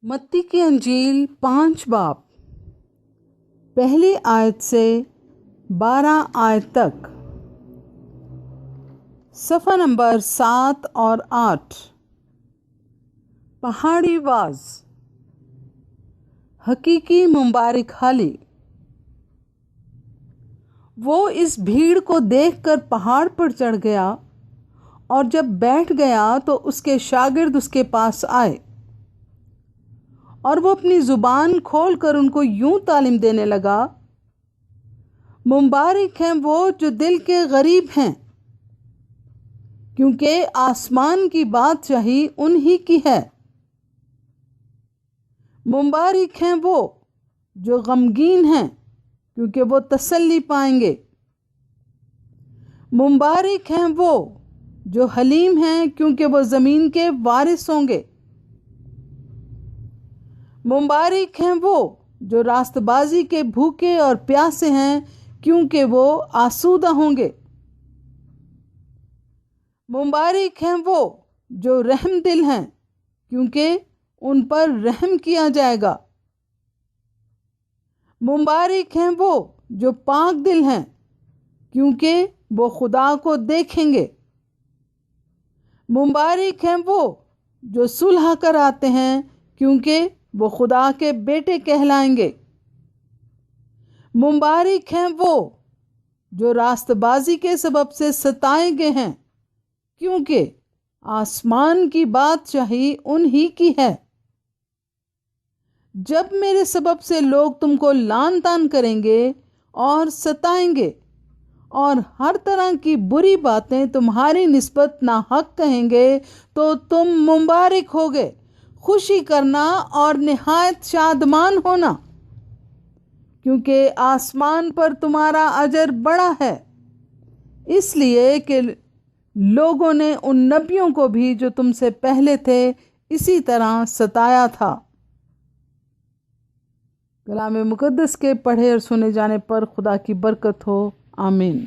मत्ती की अंजील 5 बाब पहली आयत से 12 आयत तक। सफ़ा नंबर 7 और 8। पहाड़ी वाज। हकीकी मुबारक हाली। वो इस भीड़ को देखकर पहाड़ पर चढ़ गया और जब बैठ गया तो उसके शागिर्द उसके पास आए और वो अपनी ज़ुबान खोलकर उनको यूं तालीम देने लगा, मुबारक हैं वो जो दिल के गरीब हैं, क्योंकि आसमान की बादशाही उन्हीं की है। मुबारक हैं वो जो गमगीन हैं, क्योंकि वो तसल्ली पाएंगे। मुबारक हैं वो जो हलीम हैं, क्योंकि वो ज़मीन के वारिस होंगे। मुबारक हैं वो जो रास्तबाजी के भूखे और प्यासे हैं, क्योंकि वो आसूदा होंगे। मुबारक हैं वो जो रहम दिल हैं, क्योंकि उन पर रहम किया जाएगा। मुबारक हैं वो जो पाक दिल हैं, क्योंकि वो खुदा को देखेंगे। मुबारक हैं वो जो सुलह कराते हैं, क्योंकि वो खुदा के बेटे कहलाएंगे। मुबारक हैं वो जो रास्तबाजी के सबब से सताए गए हैं, क्योंकि आसमान की बादशाही उन्हीं की है। जब मेरे सबब से लोग तुमको लान तान करेंगे और सताएंगे और हर तरह की बुरी बातें तुम्हारी निस्बत नाहक कहेंगे, तो तुम मुबारक होगे, खुशी करना और निहायत शादमान होना, क्योंकि आसमान पर तुम्हारा अजर बड़ा है। इसलिए कि लोगों ने उन नबियों को भी जो तुमसे पहले थे इसी तरह सताया था। कलाम मुकद्दस के पढ़े और सुने जाने पर खुदा की बरकत हो। आमीन।